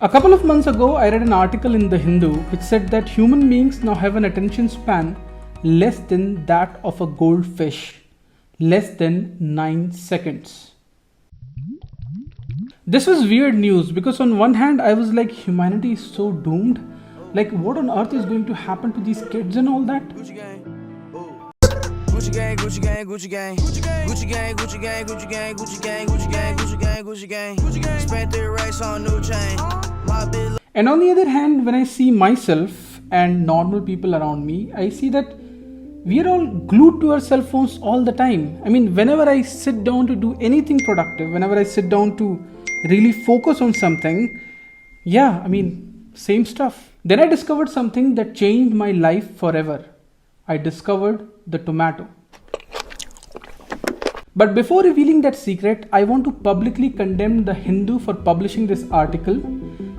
A couple of months ago, I read an article in The Hindu which said that human beings now have an attention span less than that of a goldfish, less than 9 seconds. This was weird news because on one hand I was like, humanity is so doomed. Like, what on earth is going to happen to these kids and all that? Gucci gang, Gucci gang, Gucci gang, Gucci gang, Gucci gang, Gucci gang, Gucci gang, Gucci gang, Gucci gang, Gucci gang, Gucci gang, Gucci gang. Spent 3 racks on new chain. My bitch. And on the other hand, when I see myself and normal people around me, I see that we are all glued to our cell phones all the time. I mean, whenever I sit down to do anything productive, whenever I sit down to really focus on something, same stuff. Then I discovered something that changed my life forever. I discovered the tomato. But before revealing that secret, I want to publicly condemn The Hindu for publishing this article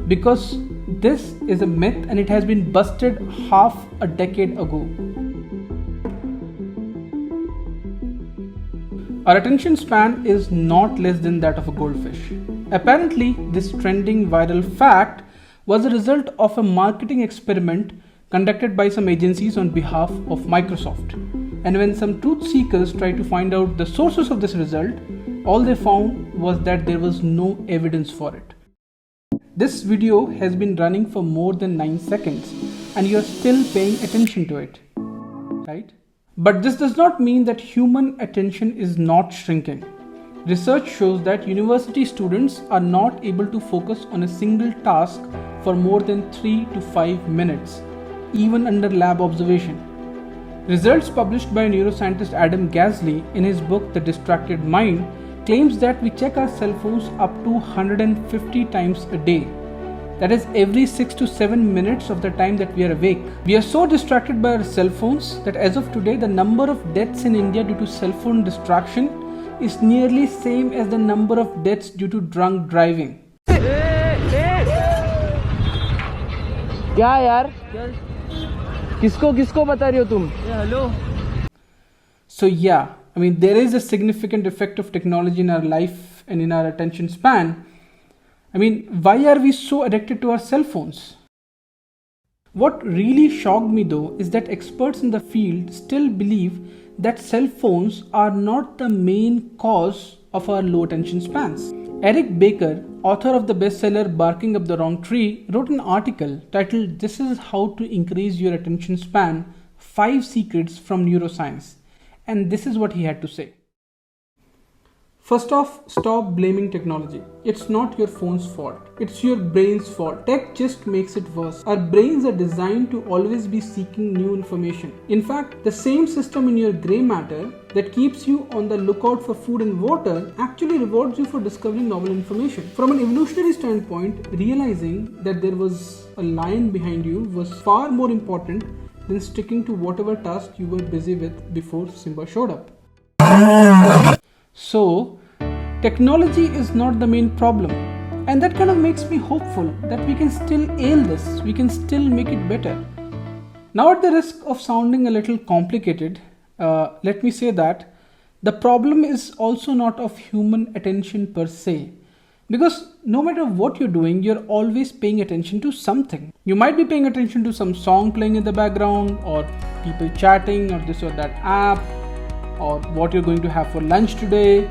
because this is a myth and it has been busted half a decade ago. Our attention span is not less than that of a goldfish. Apparently, this trending viral fact was a result of a marketing experiment conducted by some agencies on behalf of Microsoft. And when some truth seekers tried to find out the sources of this result, all they found was that there was no evidence for it. This video has been running for more than 9 seconds and you're still paying attention to it, right? But this does not mean that human attention is not shrinking. Research shows that university students are not able to focus on a single task for more than 3 to 5 minutes, even under lab observation. Results published by neuroscientist Adam Gazzaley in his book The Distracted Mind claims that we check our cell phones up to 150 times a day. That is every 6 to 7 minutes of the time that we are awake. We are so distracted by our cell phones that as of today, the number of deaths in India due to cell phone distraction is nearly same as the number of deaths due to drunk driving. क्या यार किसको किसको बता रही हो तुम hello So there is a significant effect of technology in our life and in our attention span. Why are we so addicted to our cell phones? What really shocked me though is that experts in the field still believe that cell phones are not the main cause of our low attention spans. Eric Baker, author of the bestseller Barking Up the Wrong Tree, wrote an article titled "This is how to increase your attention span, 5 secrets from Neuroscience." And this is what he had to say. First off, stop blaming technology. It's not your phone's fault. It's your brain's fault. Tech just makes it worse. Our brains are designed to always be seeking new information. In fact, the same system in your grey matter that keeps you on the lookout for food and water actually rewards you for discovering novel information. From an evolutionary standpoint, realizing that there was a lion behind you was far more important than sticking to whatever task you were busy with before Simba showed up. So, technology is not the main problem, and that kind of makes me hopeful that we can still ail this, we can still make it better. Now, at the risk of sounding a little complicated, let me say that the problem is also not of human attention per se, because no matter what you're doing, you're always paying attention to something. You might be paying attention to some song playing in the background, or people chatting, or this or that app, or what you're going to have for lunch today,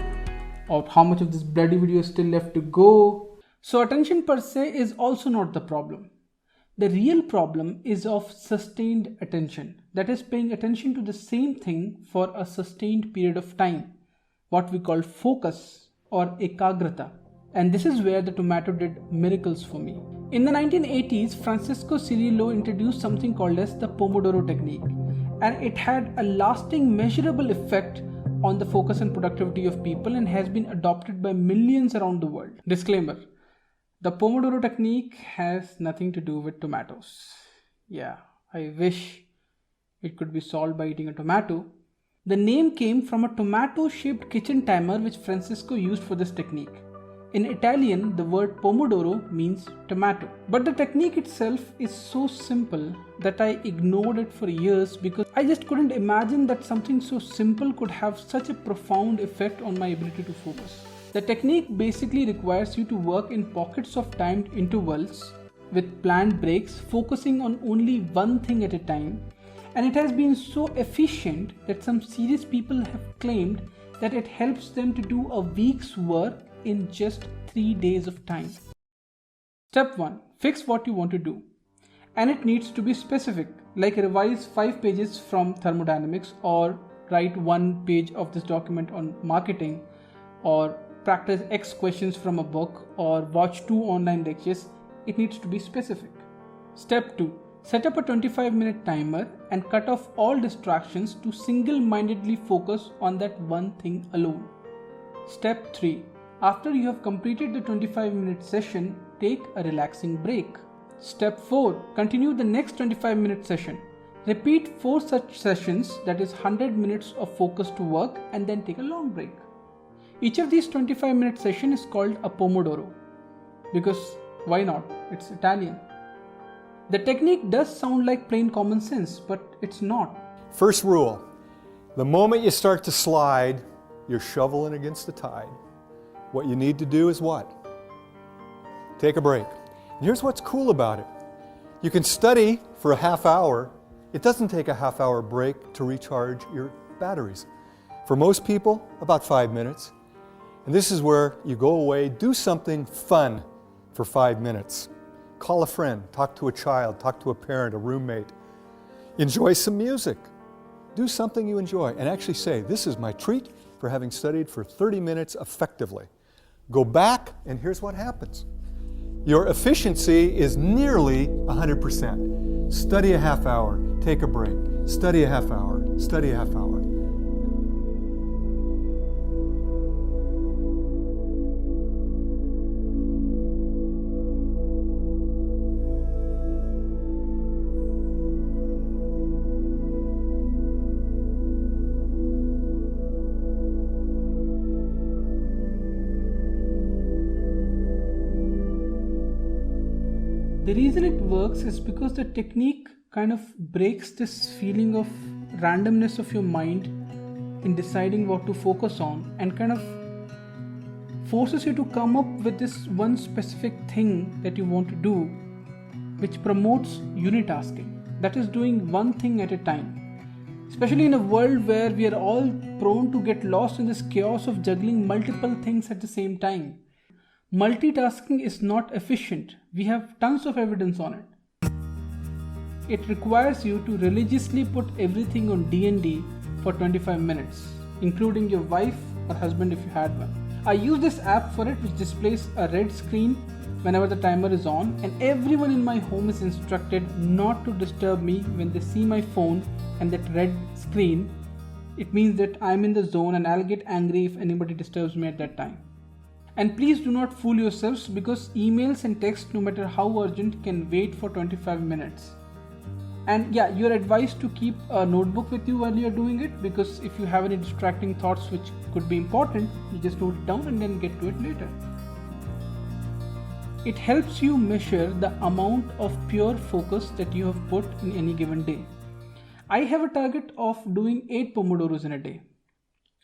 or how much of this bloody video is still left to go. So attention per se is also not the problem. The real problem is of sustained attention, that is paying attention to the same thing for a sustained period of time, what we call focus or ekagrata. And this is where the tomato did miracles for me. In the 1980s, Francisco Cirillo introduced something called as the Pomodoro Technique, and it had a lasting measurable effect on the focus and productivity of people and has been adopted by millions around the world. Disclaimer: the Pomodoro Technique has nothing to do with tomatoes. I wish it could be solved by eating a tomato. The name came from a tomato-shaped kitchen timer which Francisco used for this technique. In Italian, the word Pomodoro means tomato. But the technique itself is so simple that I ignored it for years because I just couldn't imagine that something so simple could have such a profound effect on my ability to focus. The technique basically requires you to work in pockets of timed intervals with planned breaks, focusing on only one thing at a time. And it has been so efficient that some serious people have claimed that it helps them to do a week's work in just 3 days of time. Step 1. Fix what you want to do. And it needs to be specific, like revise 5 pages from thermodynamics, or write 1 page of this document on marketing, or practice X questions from a book, or watch 2 online lectures. It needs to be specific. Step 2. Set up a 25-minute timer and cut off all distractions to single-mindedly focus on that one thing alone. Step 3. After you have completed the 25-minute session, take a relaxing break. Step 4. Continue the next 25-minute session. Repeat 4 such sessions, that is 100 minutes of focused work, and then take a long break. Each of these 25-minute sessions is called a Pomodoro, because why not? It's Italian. The technique does sound like plain common sense, but it's not. First rule, the moment you start to slide, you're shoveling against the tide. What you need to do is what? Take a break. And here's what's cool about it. You can study for a half hour. It doesn't take a half-hour break to recharge your batteries. For most people, about 5 minutes. And this is where you go away, do something fun for 5 minutes. Call a friend, talk to a child, talk to a parent, a roommate. Enjoy some music. Do something you enjoy and actually say, this is my treat for having studied for 30 minutes effectively. Go back and here's what happens. Your efficiency is nearly 100%. Study a half hour, take a break. Study a half hour, study a half hour. The reason it works is because the technique kind of breaks this feeling of randomness of your mind in deciding what to focus on, and kind of forces you to come up with this one specific thing that you want to do, which promotes unitasking. That is, doing one thing at a time. Especially in a world where we are all prone to get lost in this chaos of juggling multiple things at the same time. Multitasking is not efficient. We have tons of evidence on it. It requires you to religiously put everything on D&D for 25 minutes, including your wife or husband if you had one. I use this app for it, which displays a red screen whenever the timer is on, and everyone in my home is instructed not to disturb me when they see my phone and that red screen. It means that I'm in the zone and I'll get angry if anybody disturbs me at that time. And please do not fool yourselves, because emails and text, no matter how urgent, can wait for 25 minutes. And yeah, you're advised to keep a notebook with you while you're doing it, because if you have any distracting thoughts which could be important, you just note it down and then get to it later. It helps you measure the amount of pure focus that you have put in any given day. I have a target of doing 8 Pomodoros in a day,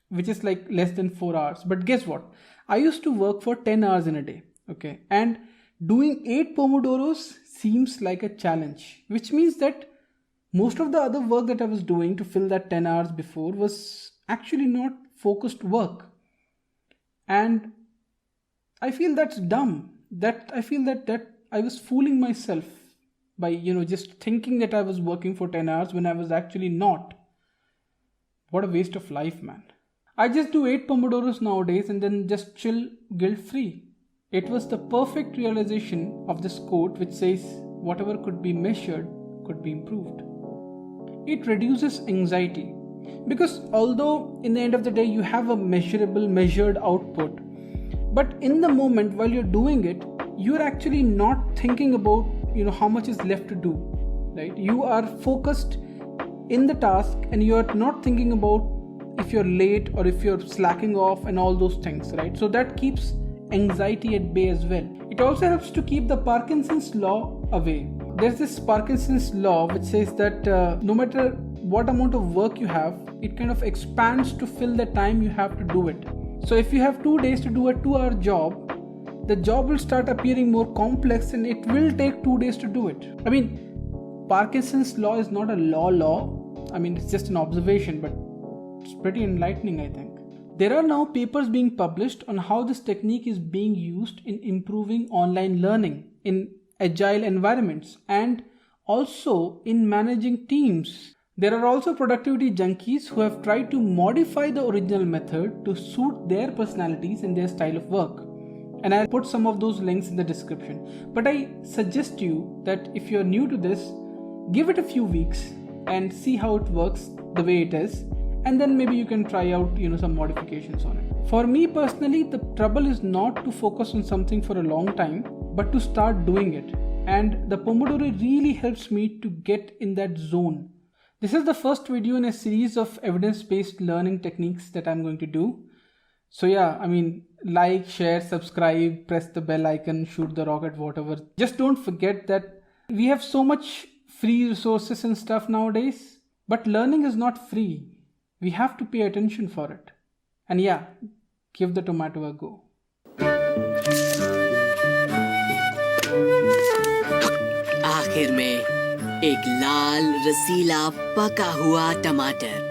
which is like less than 4 hours. But guess what? I used to work for 10 hours in a day, okay? And doing 8 Pomodoros seems like a challenge, which means that most of the other work that I was doing to fill that 10 hours before was actually not focused work. And I feel that's dumb. I feel that I was fooling myself by, just thinking that I was working for 10 hours when I was actually not. What a waste of life, man. I just do 8 Pomodoros nowadays and then just chill guilt-free. It was the perfect realization of this quote which says, whatever could be measured could be improved. It reduces anxiety, because although in the end of the day you have a measured output, but in the moment while you're doing it, you're actually not thinking about how much is left to do, right? You are focused in the task and you're not thinking about if you're late or if you're slacking off and all those things, right? So that keeps anxiety at bay as well. It also helps to keep the Parkinsons Law away. There's this Parkinsons Law which says that no matter what amount of work you have, it kind of expands to fill the time you have to do it. So if you have 2 days to do a 2-hour job, the job will start appearing more complex and it will take 2 days to do it. I mean, Parkinson's Law is not a law. I mean, it's just an observation, but it's pretty enlightening, I think. There are now papers being published on how this technique is being used in improving online learning in agile environments and also in managing teams. There are also productivity junkies who have tried to modify the original method to suit their personalities and their style of work. And I'll put some of those links in the description. But I suggest you that if you're new to this, give it a few weeks and see how it works the way it is. And then maybe you can try out, some modifications on it. For me personally, the trouble is not to focus on something for a long time, but to start doing it. And the Pomodoro really helps me to get in that zone. This is the first video in a series of evidence-based learning techniques that I'm going to do. So yeah, like, share, subscribe, press the bell icon, shoot the rocket, whatever. Just don't forget that we have so much free resources and stuff nowadays, but learning is not free. We have to pay attention for it. And yeah, give the tomato a go. आखिर में एक लाल रसीला पका हुआ टमाटर